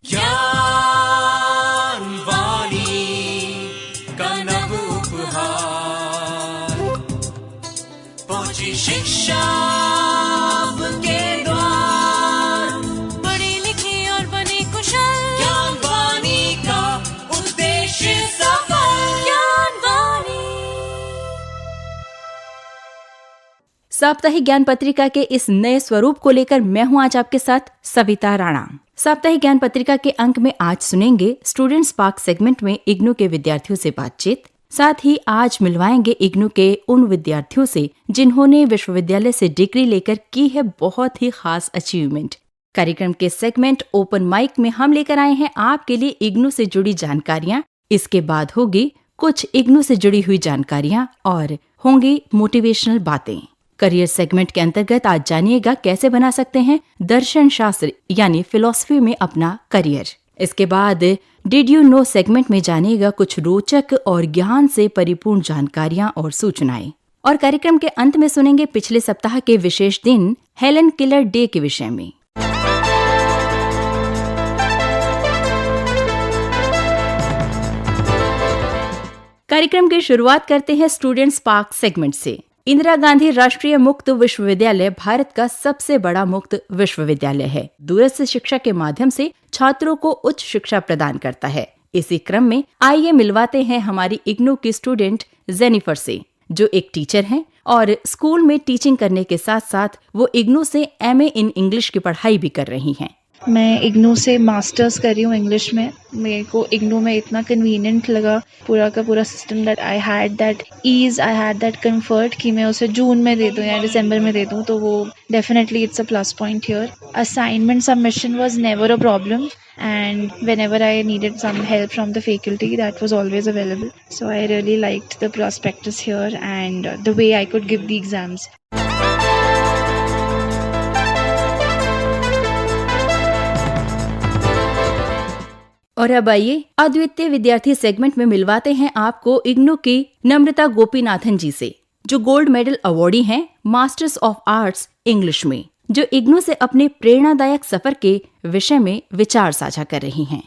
ज्ञान वाणी का नव उपहार, पहुंची शिक्षा के द्वार, पढ़े लिखे और बने कुशल, ज्ञान वाणी का उद्देश्य सफल। ज्ञान वाणी। साप्ताहिक ज्ञान पत्रिका के इस नए स्वरूप को लेकर मैं हूं आज आपके साथ सविता राणा। साप्ताहिक ज्ञान पत्रिका के अंक में आज सुनेंगे स्टूडेंट्स पार्क सेगमेंट में इग्नू के विद्यार्थियों से बातचीत। साथ ही आज मिलवाएंगे इग्नू के उन विद्यार्थियों से जिन्होंने विश्वविद्यालय से डिग्री लेकर की है बहुत ही खास अचीवमेंट। कार्यक्रम के सेगमेंट ओपन माइक में हम लेकर आए हैं आपके लिए इग्नू से जुड़ी जानकारियां। इसके बाद होगी कुछ इग्नू से जुड़ी हुई जानकारियां और होंगी मोटिवेशनल बातें। करियर सेगमेंट के अंतर्गत आज जानिएगा कैसे बना सकते हैं दर्शन शास्त्र यानी फिलॉसफी में अपना करियर। इसके बाद डिड यू नो सेगमेंट में जानिएगा कुछ रोचक और ज्ञान से परिपूर्ण जानकारियां और सूचनाएं। और कार्यक्रम के अंत में सुनेंगे पिछले सप्ताह के विशेष दिन हेलन किलर डे के विषय में। कार्यक्रम की शुरुआत करते हैं स्टूडेंट्स पार्क सेगमेंट से। इंदिरा गांधी राष्ट्रीय मुक्त विश्वविद्यालय भारत का सबसे बड़ा मुक्त विश्वविद्यालय है। दूरस्थ शिक्षा के माध्यम से छात्रों को उच्च शिक्षा प्रदान करता है। इसी क्रम में आइए मिलवाते हैं हमारी इग्नू की स्टूडेंट जेनिफर से, जो एक टीचर हैं और स्कूल में टीचिंग करने के साथ साथ वो इग्नू से MA इन इंग्लिश की पढ़ाई भी कर रही हैं। मैं इग्नू से मास्टर्स कर रही हूँ इंग्लिश में। मेरे को इग्नू में इतना कन्वीनियंट लगा पूरा का पूरा system, that I had that ease, I had that comfort कि मैं उसे जून में दे दूँ या दिसंबर में दे दूँ, तो वो definitely it's a plus point here. Assignment submission was never a problem and whenever I needed some help from the faculty, that was always available. So I really liked the prospectus here and the way I could give the exams. और अब आइए अद्वितीय विद्यार्थी segment में मिलवाते हैं आपको इग्नू की नम्रता गोपीनाथन जी से, जो गोल्ड मेडल अवॉर्डी हैं मास्टर्स ऑफ आर्ट्स इंग्लिश में, जो इग्नू से अपने प्रेरणादायक सफर के विषय में विचार साझा कर रही हैं।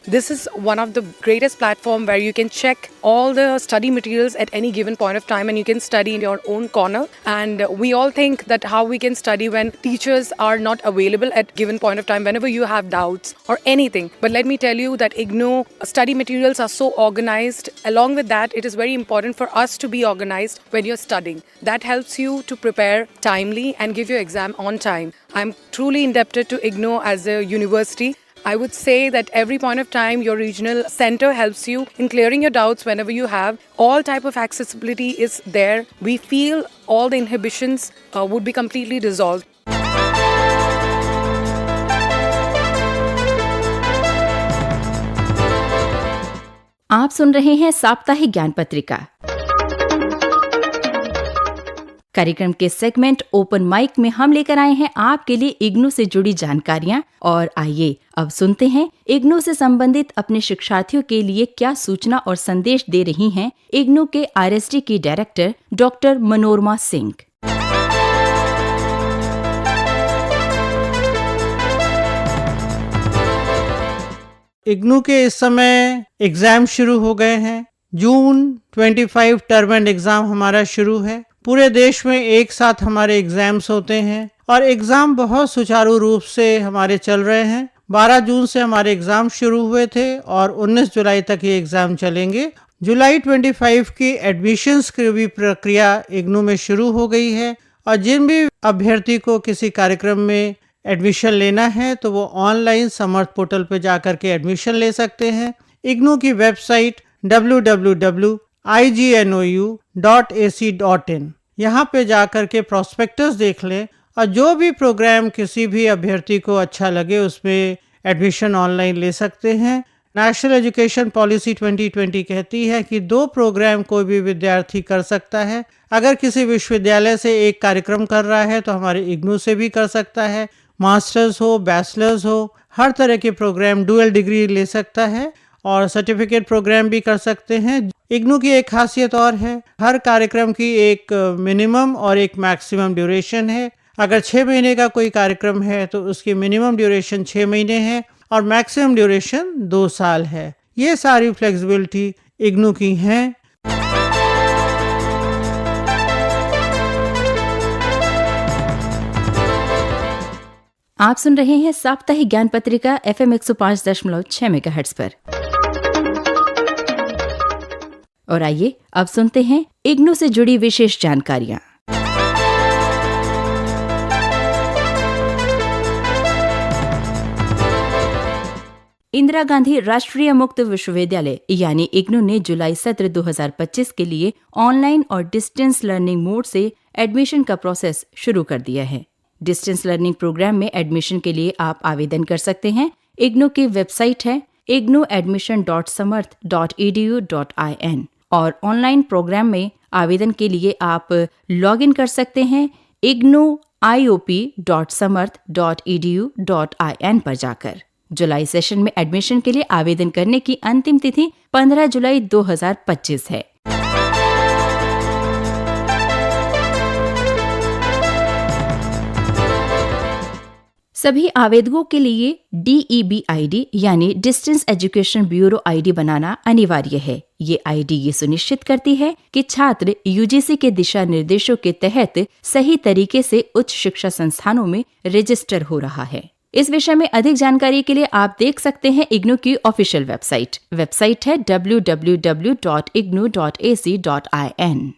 This is one of the greatest platform where you can check all the study materials at any given point of time and you can study in your own corner. And we all think that how we can study when teachers are not available at given point of time whenever you have doubts or anything. But let me tell you that IGNOU study materials are so organized. Along with that, it is very important for us to be organized when you're studying. That helps you to prepare timely and give your exam on time. I'm truly indebted to IGNOU as a university. I would say that every point of time your regional center helps you in clearing your doubts whenever you have. All type of accessibility is there. We feel all the inhibitions would be completely dissolved. आप सुन रहे हैं साप्ताहिक ज्ञान पत्रिका। कार्यक्रम के segment open mic में हम लेकर आए हैं आपके लिए इग्नू से जुड़ी जानकारियां। और आइए अब सुनते हैं इग्नू से संबंधित अपने शिक्षार्थियों के लिए क्या सूचना और संदेश दे रही हैं इग्नू के RSD की डायरेक्टर डॉक्टर मनोरमा सिंह। इग्नू के इस समय एग्जाम शुरू हो गए हैं। जून 25 टर्म एंड एग्जाम हमारा शुरू है। पूरे देश में एक साथ हमारे एग्जाम्स होते हैं और एग्जाम बहुत सुचारू रूप से हमारे चल रहे हैं। 12 जून से हमारे एग्जाम शुरू हुए थे और 19 जुलाई तक ये एग्जाम चलेंगे। जुलाई 25 की एडमिशन्स की भी प्रक्रिया इग्नू में शुरू हो गई है और जिन भी अभ्यर्थी को किसी कार्यक्रम में एडमिशन लेना है तो वो ऑनलाइन समर्थ पोर्टल पे जाकर के एडमिशन ले सकते हैं। इग्नू की वेबसाइट www.ignou.ac.in, यहाँ पे जाकर के प्रोस्पेक्टस देख लें और जो भी प्रोग्राम किसी भी अभ्यर्थी को अच्छा लगे उसमें एडमिशन ऑनलाइन ले सकते हैं। नेशनल एजुकेशन पॉलिसी 2020 कहती है कि 2 प्रोग्राम कोई भी विद्यार्थी कर सकता है। अगर किसी विश्वविद्यालय से एक कार्यक्रम कर रहा है तो हमारे इग्नू से भी कर सकता है। मास्टर्स हो, बैचलर्स हो, हर तरह के प्रोग्राम, डुअल डिग्री ले सकता है और सर्टिफिकेट प्रोग्राम भी कर सकते हैं। इग्नू की एक खासियत और है, हर कार्यक्रम की एक मिनिमम और एक मैक्सिमम ड्यूरेशन है। अगर 6 महीने का कोई कार्यक्रम है तो उसकी मिनिमम ड्यूरेशन 6 महीने है और मैक्सिमम ड्यूरेशन 2 साल है। ये सारी फ्लेक्सिबिलिटी इग्नू की हैं। आप सुन रहे हैं साप्ताहिक ज्ञान पत्रिका FM 105.6 मेगाहर्ट्ज पर। और आइए अब सुनते हैं इग्नू से जुड़ी विशेष जानकारियां। इंदिरा गांधी राष्ट्रीय मुक्त विश्वविद्यालय यानी इग्नू ने जुलाई सत्र 2025 के लिए ऑनलाइन और डिस्टेंस लर्निंग मोड से एडमिशन का प्रोसेस शुरू कर दिया है। डिस्टेंस लर्निंग प्रोग्राम में एडमिशन के लिए आप आवेदन कर सकते हैं। इग्नू की वेबसाइट है ignuadmission.samarth.edu.in और ऑनलाइन प्रोग्राम में आवेदन के लिए आप लॉगिन कर सकते हैं ignuiop.samarth.edu.in पर जाकर। जुलाई सेशन में एडमिशन के लिए आवेदन करने की अंतिम तिथि 15 जुलाई 2025 है। सभी आवेदकों के लिए DEB ID यानी डिस्टेंस एजुकेशन ब्यूरो ID बनाना अनिवार्य है। ये ID ये सुनिश्चित करती है कि छात्र UGC के दिशा निर्देशों के तहत सही तरीके से उच्च शिक्षा संस्थानों में रजिस्टर हो रहा है। इस विषय में अधिक जानकारी के लिए आप देख सकते हैं इग्नू की ऑफिशियल वेबसाइट है www.ignu.ac.in।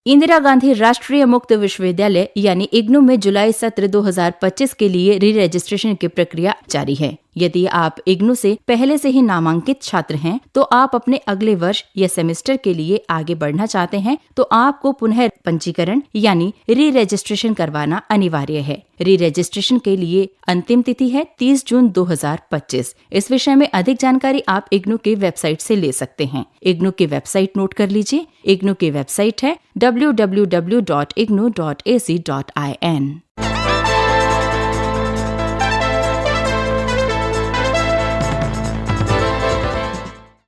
इंदिरा गांधी राष्ट्रीय मुक्त विश्वविद्यालय यानी इग्नू में जुलाई सत्र 2025 के लिए री रजिस्ट्रेशन की प्रक्रिया जारी है। यदि आप इग्नू से पहले से ही नामांकित छात्र हैं तो आप अपने अगले वर्ष या सेमेस्टर के लिए आगे बढ़ना चाहते हैं तो आपको पुनः पंजीकरण यानी री रजिस्ट्रेशन करवाना अनिवार्य है। री रजिस्ट्रेशन के लिए अंतिम तिथि है 30 जून 2025। इस विषय में अधिक जानकारी आप इग्नू की वेबसाइट से ले सकते हैं। इग्नू की वेबसाइट नोट कर लीजिए। इग्नू की वेबसाइट है www.ignu.ac.in।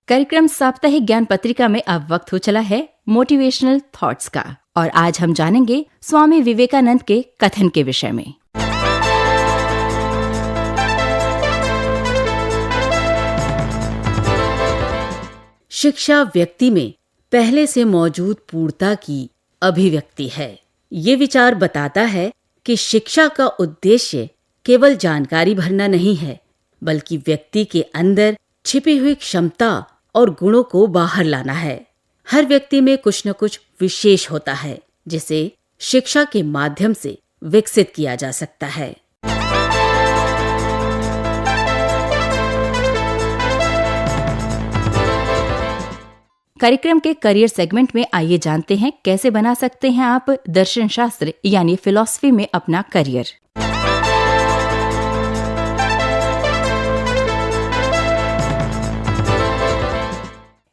कार्यक्रम साप्ताहिक ज्ञान पत्रिका में अब वक्त हो चला है मोटिवेशनल थॉट्स का और आज हम जानेंगे स्वामी विवेकानंद के कथन के विषय में। शिक्षा व्यक्ति में पहले से मौजूद पूर्णता की अभिव्यक्ति है। ये विचार बताता है कि शिक्षा का उद्देश्य केवल जानकारी भरना नहीं है, बल्कि व्यक्ति के अंदर छिपी हुई क्षमता और गुणों को बाहर लाना है। हर व्यक्ति में कुछ न कुछ विशेष होता है जिसे शिक्षा के माध्यम से विकसित किया जा सकता है। कार्यक्रम के करियर सेगमेंट में आइए जानते हैं कैसे बना सकते हैं आप दर्शन शास्त्र यानी फिलॉसफी में अपना करियर।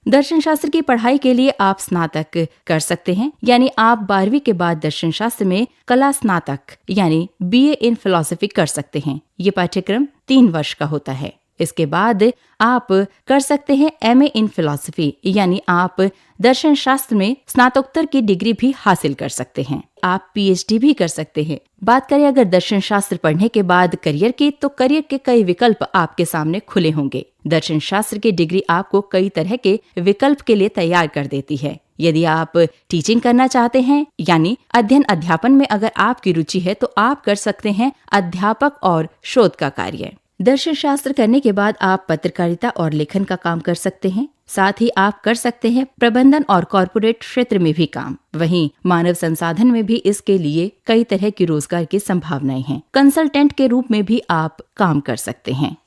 दर्शन शास्त्र की पढ़ाई के लिए आप स्नातक कर सकते हैं, यानी आप 12वीं के बाद दर्शन शास्त्र में कला स्नातक यानी BA इन फिलॉसफी कर सकते हैं। ये पाठ्यक्रम 3 वर्ष का होता है। इसके बाद आप कर सकते हैं MA इन फिलॉसफी यानी आप दर्शन शास्त्र में स्नातकोत्तर की डिग्री भी हासिल कर सकते हैं। आप PhD भी कर सकते हैं। बात करें अगर दर्शन शास्त्र पढ़ने के बाद करियर की, तो करियर के कई विकल्प आपके सामने खुले होंगे। दर्शन शास्त्र की डिग्री आपको कई तरह के विकल्प के लिए तैयार कर देती है। यदि आप टीचिंग करना चाहते हैं यानी अध्ययन अध्यापन में अगर आपकी रुचि है तो आप कर सकते हैं अध्यापक और शोध का कार्य। दर्शन शास्त्र करने के बाद आप पत्रकारिता और लेखन का काम कर सकते हैं। साथ ही आप कर सकते हैं प्रबंधन और कॉर्पोरेट क्षेत्र में भी काम। वहीं मानव संसाधन में भी इसके लिए कई तरह की रोजगार की संभावनाएं हैं। कंसल्टेंट के रूप में भी आप काम कर सकते हैं।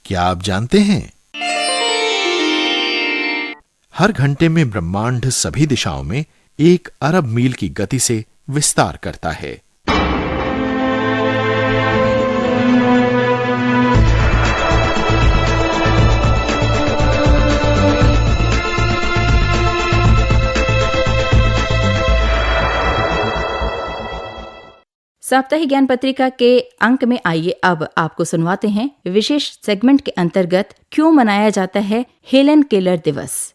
क्या आप जानते हैं, हर घंटे में ब्रह्मांड सभी दिशाओं में 1 अरब मील की गति से विस्तार करता है। साप्ताहिक ज्ञान पत्रिका के अंक में आइए अब आपको सुनवाते हैं विशेष सेगमेंट के अंतर्गत क्यों मनाया जाता है हेलन केलर दिवस।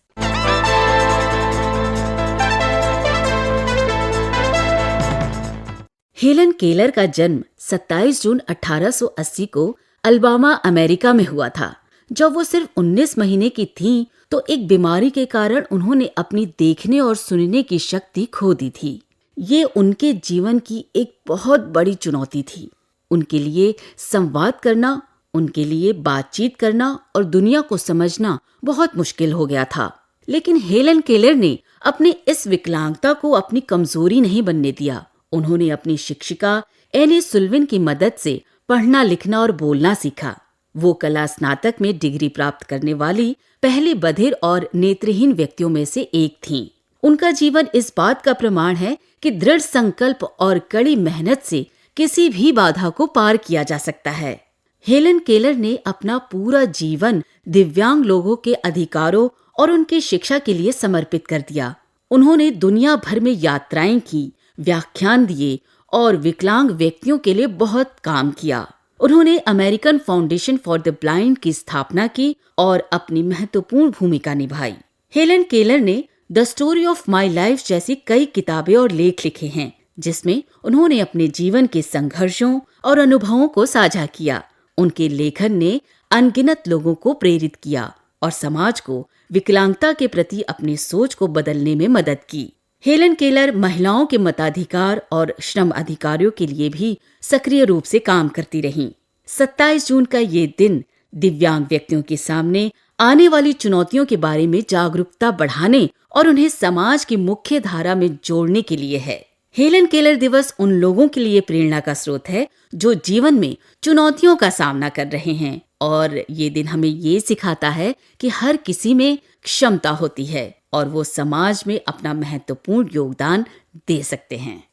हेलन केलर का जन्म 27 जून 1880 को अल्बामा, अमेरिका में हुआ था। जब वो सिर्फ 19 महीने की थीं, तो एक बीमारी के कारण उन्होंने अपनी देखने और सुनने की शक्ति खो दी थी। ये उनके जीवन की एक बहुत बड़ी चुनौती थी। उनके लिए संवाद करना, उनके लिए बातचीत करना और दुनिया को समझना बहुत मुश्किल हो गया था। लेकिन हेलन केलर ने अपनी इस विकलांगता को अपनी कमजोरी नहीं बनने दिया। उन्होंने अपनी शिक्षिका एनी सुल्विन की मदद से पढ़ना, लिखना और बोलना सीखा। वो कला स्नातक में डिग्री प्राप्त करने वाली पहली बधिर और नेत्रहीन व्यक्तियों में से एक थीं। उनका जीवन इस बात का प्रमाण है कि दृढ़ संकल्प और कड़ी मेहनत से किसी भी बाधा को पार किया जा सकता है। हेलन केलर ने अपना पूरा जीवन दिव्यांग लोगों के अधिकारों और उनकी शिक्षा के लिए समर्पित कर दिया। उन्होंने दुनिया भर में यात्राएं की, व्याख्यान दिए और विकलांग व्यक्तियों के लिए बहुत काम किया। उन्होंने American foundation for the blind की स्थापना की और अपनी महत्वपूर्ण भूमिका निभाई। हेलन केलर ने the story of my life जैसी कई किताबें और लेख लिखे हैं, जिसमें उन्होंने अपने जीवन के संघर्षों और अनुभवों को साझा किया। उनके लेखन ने अनगिनत लोगों को प्रेरित किया और समाज को विकलांगता के प्रति अपनी सोच को बदलने में मदद की। हेलन केलर महिलाओं के मताधिकार और श्रम अधिकारों के लिए भी सक्रिय रूप से काम करती रहीं। 27 जून का ये दिन दिव्यांग व्यक्तियों के सामने आने वाली चुनौतियों के बारे में जागरूकता बढ़ाने और उन्हें समाज की मुख्य धारा में जोड़ने के लिए है। हेलन केलर दिवस उन लोगों के लिए प्रेरणा का स्रोत है जो जीवन में चुनौतियों का सामना कर रहे हैं, और ये दिन हमें ये सिखाता है कि हर किसी में क्षमता होती है और वो समाज में अपना महत्वपूर्ण योगदान दे सकते हैं।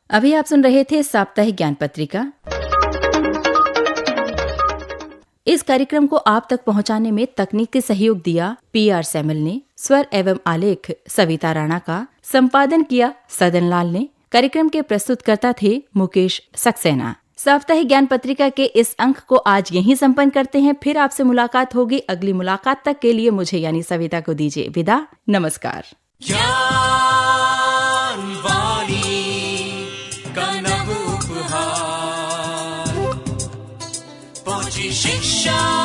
अभी आप सुन रहे थे साप्ताहिक ज्ञान पत्रिका। इस कार्यक्रम को आप तक पहुंचाने में तकनीकी सहयोग दिया PR सैमुअल ने। स्वर एवं आलेख सविता राणा का। संपादन किया सदन लाल ने। कार्यक्रम के प्रस्तुतकर्ता थे मुकेश सक्सेना। साप्ताहिक ज्ञान पत्रिका के इस अंक को आज यहीं संपन्न करते हैं। फिर आपसे मुलाकात होगी। अगली मुलाकात तक के लिए मुझे यानी सविता को दीजिए विदा। नमस्कार। शिक्षा